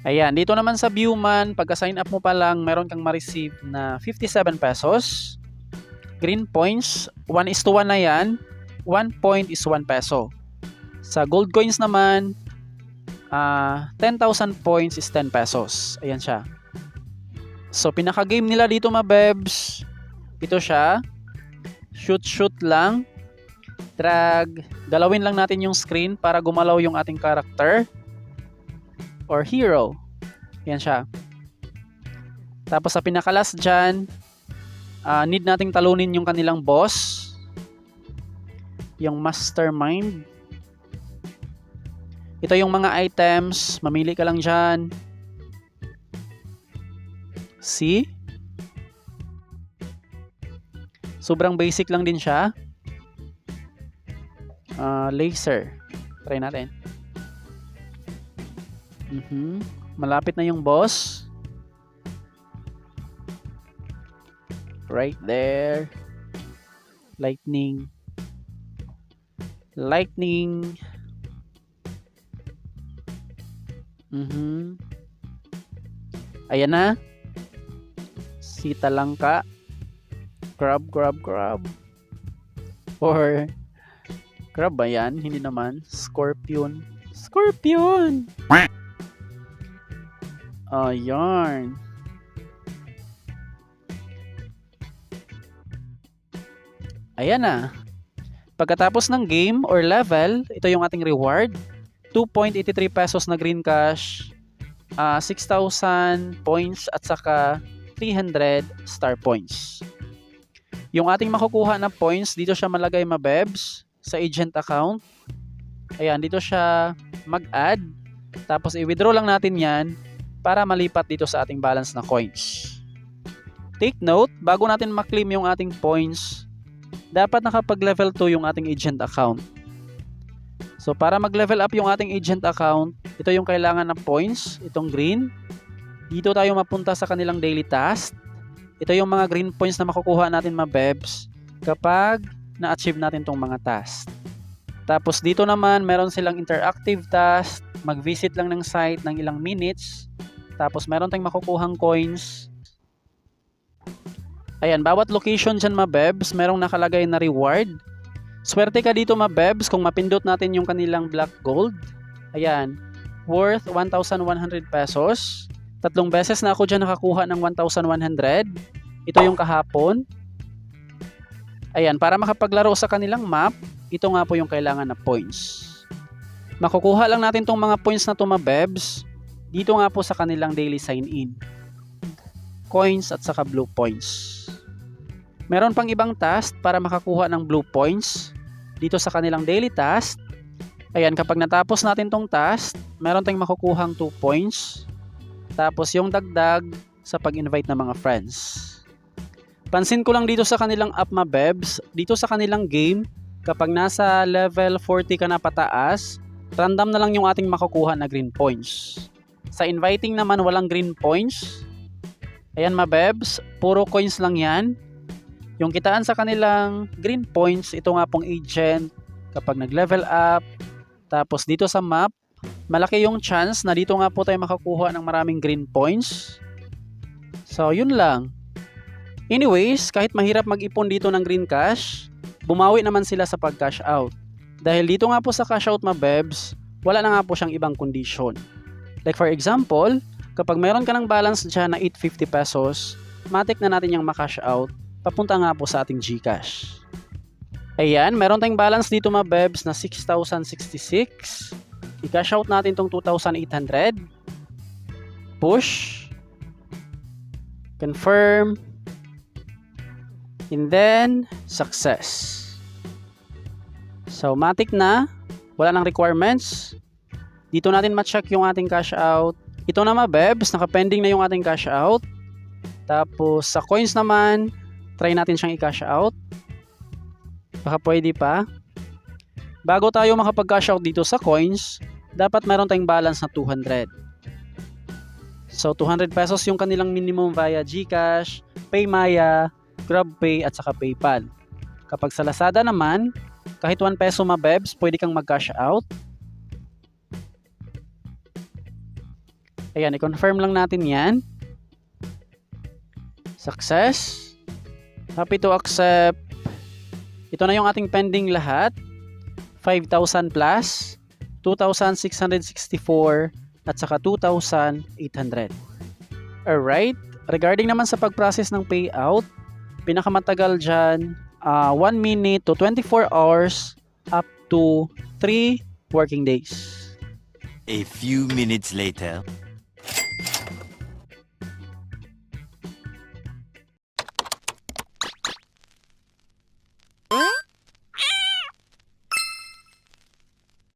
Ayan, dito naman sa Viewman, pagka-sign up mo pa lang, meron kang ma-receive na 57 pesos. Green points, 1:1 na yan. 1 point is 1 peso. Sa gold coins naman, 10,000 points is 10 pesos. Ayan siya. So, pinaka-game nila dito mabebs, ito siya. Shoot lang. Drag. Galawin lang natin yung screen para gumalaw yung ating character or hero. Yan siya. Tapos sa pinaka-last dyan, need nating talunin yung kanilang boss. Yung mastermind. Ito yung mga items. Mamili ka lang dyan. See? Sobrang basic lang din siya. Laser. Try natin. Malapit na yung boss. Right there. Lightning. Ayan na. Sita lang ka. Grab. Or crab ba yan? Hindi naman. Scorpion. Ayan. Ayan na. Pagkatapos ng game or level, ito yung ating reward. 2.83 pesos na green cash, 6,000 points at saka 300 star points. Yung ating makukuha na points, dito siya malagay mabebs sa agent account. Ayan, dito siya mag-add. Tapos i-withdraw lang natin yan para malipat dito sa ating balance na coins. Take note, bago natin ma-claim yung ating points, dapat nakapag-level 2 yung ating agent account. So para mag-level up yung ating agent account, ito yung kailangan na points, itong green. Dito tayo mapunta sa kanilang daily task. Ito yung mga green points na makukuha natin mabebs kapag na-achieve natin tong mga task. Tapos dito naman meron silang interactive task, mag-visit lang ng site ng ilang minutes. Tapos meron tayong makukuhang coins. Ayan, bawat location dyan mabebs, merong nakalagay na reward. Swerte ka dito mabebs kung mapindot natin yung kanilang black gold. Ayan, worth 1,100 pesos. 3 beses na ako dyan nakakuha ng 1,100. Ito yung kahapon. Ayan, para makapaglaro sa kanilang map, ito nga po yung kailangan na points. Makukuha lang natin tong mga points na to mabebs dito nga po sa kanilang daily sign-in. Coins at saka blue points. Meron pang ibang task para makakuha ng blue points dito sa kanilang daily task. Ayan, kapag natapos natin tong task, meron tayong makukuhang 2 points. Tapos yung dagdag sa pag-invite ng mga friends. Pansin ko lang dito sa kanilang app mabebs, dito sa kanilang game, kapag nasa level 40 ka na pataas, random na lang yung ating makukuha na green points. Sa inviting naman walang green points. Ayan mabebs, puro coins lang yan. Yung kitaan sa kanilang green points, ito nga pong agent kapag nag-level up. Tapos dito sa map, malaki yung chance na dito nga po tayo makakuha ng maraming green points. So, yun lang. Anyways, kahit mahirap mag-ipon dito ng green cash, bumawi naman sila sa pag-cash out. Dahil dito nga po sa cash out mabebs, wala na nga po siyang ibang condition. Like for example, kapag meron ka ng balance dyan na 850 pesos, matik na natin yung ma-cash out, papunta nga po sa ating GCash. Ayan, meron tayong balance dito mabebs na 6,066. I-cash out natin tong 2,800. Push. Confirm. And then, success. So, matik na. Wala nang requirements. Dito natin ma-check yung ating cash out. Ito na mabebs, naka-pending na yung ating cash out. Tapos, sa coins naman, try natin siyang i-cash out. Baka pwede pa. Bago tayo makapag-cash out dito sa coins, dapat meron tayong balance na 200. So 200 pesos yung kanilang minimum via GCash, PayMaya, GrabPay at saka PayPal. Kapag sa Lazada naman, kahit 1 peso mabebs, pwede kang mag-cash out. Ayan, i-confirm lang natin yan. Success. Happy to accept. Ito na yung ating pending lahat. 5,000 plus, 2,664, at saka 2,800. Alright. Regarding naman sa pag-process ng payout, pinakamatagal dyan, 1 minute to 24 hours up to 3 working days. A few minutes later.